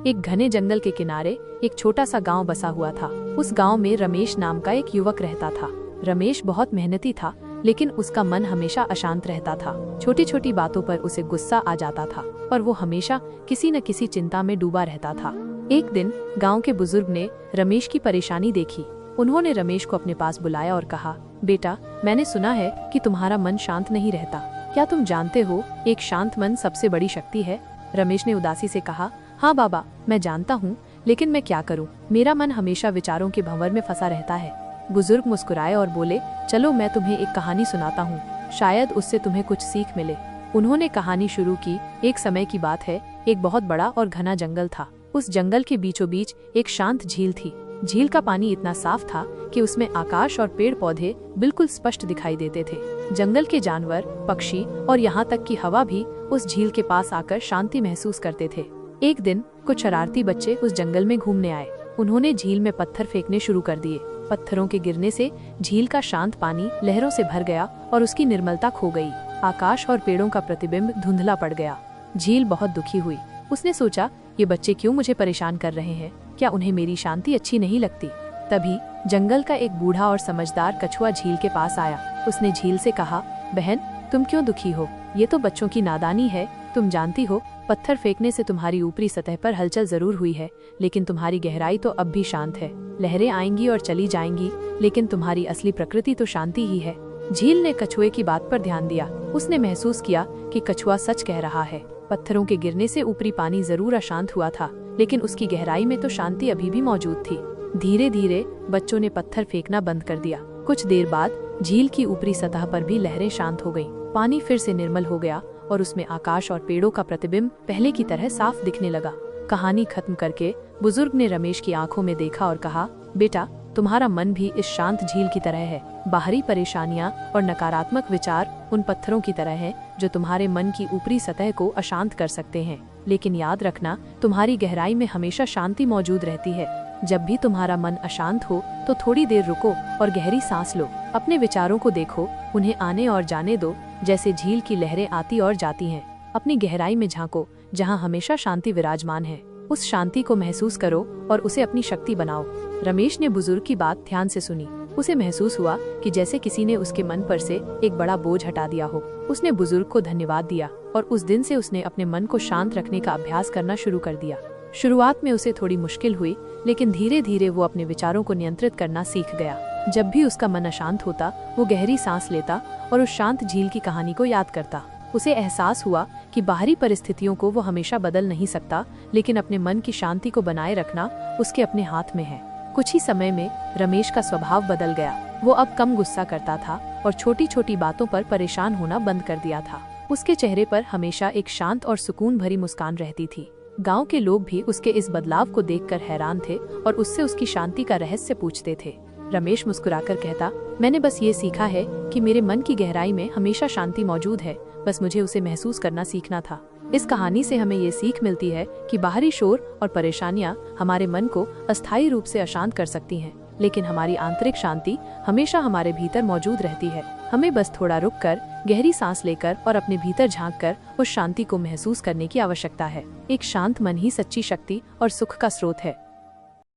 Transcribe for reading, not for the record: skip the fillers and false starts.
एक घने जंगल के किनारे एक छोटा सा गांव बसा हुआ था। उस गांव में रमेश नाम का एक युवक रहता था। रमेश बहुत मेहनती था, लेकिन उसका मन हमेशा अशांत रहता था। छोटी छोटी बातों पर उसे गुस्सा आ जाता था और वो हमेशा किसी न किसी चिंता में डूबा रहता था। एक दिन गांव के बुजुर्ग ने रमेश की परेशानी देखी। उन्होंने रमेश को अपने पास बुलाया और कहा, बेटा, मैंने सुना है कि तुम्हारा मन शांत नहीं रहता। क्या तुम जानते हो, एक शांत मन सबसे बड़ी शक्ति है? रमेश ने उदासी से कहा, हाँ बाबा, मैं जानता हूँ, लेकिन मैं क्या करूँ? मेरा मन हमेशा विचारों के भंवर में फंसा रहता है। बुजुर्ग मुस्कुराए और बोले, चलो मैं तुम्हें एक कहानी सुनाता हूँ, शायद उससे तुम्हें कुछ सीख मिले। उन्होंने कहानी शुरू की। एक समय की बात है, एक बहुत बड़ा और घना जंगल था। उस जंगल के बीचों बीच एक शांत झील थी। झील का पानी इतना साफ था कि उसमें आकाश और पेड़ पौधे बिल्कुल स्पष्ट दिखाई देते थे। जंगल के जानवर, पक्षी और यहाँ तक कि हवा भी उस झील के पास आकर शांति महसूस करते थे। एक दिन कुछ शरारती बच्चे उस जंगल में घूमने आए। उन्होंने झील में पत्थर फेंकने शुरू कर दिए। पत्थरों के गिरने से झील का शांत पानी लहरों से भर गया और उसकी निर्मलता खो गई। आकाश और पेड़ों का प्रतिबिंब धुंधला पड़ गया। झील बहुत दुखी हुई। उसने सोचा, ये बच्चे क्यों मुझे परेशान कर रहे हैं? क्या उन्हें मेरी शांति अच्छी नहीं लगती? तभी जंगल का एक बूढ़ा और समझदार कछुआ झील के पास आया। उसने झील से कहा, बहन, तुम क्यों दुखी हो? ये तो बच्चों की नादानी है। तुम जानती हो, पत्थर फेंकने से तुम्हारी ऊपरी सतह पर हलचल जरूर हुई है, लेकिन तुम्हारी गहराई तो अब भी शांत है। लहरें आएंगी और चली जाएंगी, लेकिन तुम्हारी असली प्रकृति तो शांति ही है। झील ने कछुए की बात पर ध्यान दिया। उसने महसूस किया कि कछुआ सच कह रहा है। पत्थरों के गिरने से ऊपरी पानी जरूर अशांत हुआ था, लेकिन उसकी गहराई में तो शांति अभी भी मौजूद थी। धीरे धीरे बच्चों ने पत्थर फेंकना बंद कर दिया। कुछ देर बाद झील की ऊपरी सतह पर भी लहरें शांत हो गईं। पानी फिर से निर्मल हो गया और उसमें आकाश और पेड़ों का प्रतिबिंब पहले की तरह साफ दिखने लगा। कहानी खत्म करके बुजुर्ग ने रमेश की आंखों में देखा और कहा, बेटा, तुम्हारा मन भी इस शांत झील की तरह है। बाहरी परेशानियां और नकारात्मक विचार उन पत्थरों की तरह हैं जो तुम्हारे मन की ऊपरी सतह को अशांत कर सकते हैं, लेकिन याद रखना, तुम्हारी गहराई में हमेशा शांति मौजूद रहती है। जब भी तुम्हारा मन अशांत हो तो थोड़ी देर रुको और गहरी सांस लो। अपने विचारों को देखो, उन्हें आने और जाने दो, जैसे झील की लहरें आती और जाती हैं। अपनी गहराई में झांको, जहां हमेशा शांति विराजमान है। उस शांति को महसूस करो और उसे अपनी शक्ति बनाओ। रमेश ने बुजुर्ग की बात ध्यान से सुनी। उसे महसूस हुआ कि जैसे किसी ने उसके मन पर से एक बड़ा बोझ हटा दिया हो। उसने बुजुर्ग को धन्यवाद दिया और उस दिन से उसने अपने मन को शांत रखने का अभ्यास करना शुरू कर दिया। शुरुआत में उसे थोड़ी मुश्किल हुई, लेकिन धीरे धीरे वो अपने विचारों को नियंत्रित करना सीख गया। जब भी उसका मन अशांत होता, वो गहरी सांस लेता और उस शांत झील की कहानी को याद करता। उसे एहसास हुआ कि बाहरी परिस्थितियों को वो हमेशा बदल नहीं सकता, लेकिन अपने मन की शांति को बनाए रखना उसके अपने हाथ में है। कुछ ही समय में रमेश का स्वभाव बदल गया। वो अब कम गुस्सा करता था और छोटी छोटी बातों पर परेशान होना बंद कर दिया था। उसके चेहरे पर हमेशा एक शांत और सुकून भरी मुस्कान रहती थी। गांव के लोग भी उसके इस बदलाव को देखकर हैरान थे और उससे उसकी शांति का रहस्य पूछते थे। रमेश मुस्कुराकर कहता, मैंने बस ये सीखा है कि मेरे मन की गहराई में हमेशा शांति मौजूद है, बस मुझे उसे महसूस करना सीखना था। इस कहानी से हमें ये सीख मिलती है कि बाहरी शोर और परेशानियां हमारे मन को अस्थायी रूप से अशांत कर सकती हैं, लेकिन हमारी आंतरिक शांति हमेशा हमारे भीतर मौजूद रहती है। हमें बस थोड़ा रुककर, गहरी सांस लेकर और अपने भीतर झांककर उस शांति को महसूस करने की आवश्यकता है। एक शांत मन ही सच्ची शक्ति और सुख का स्रोत है।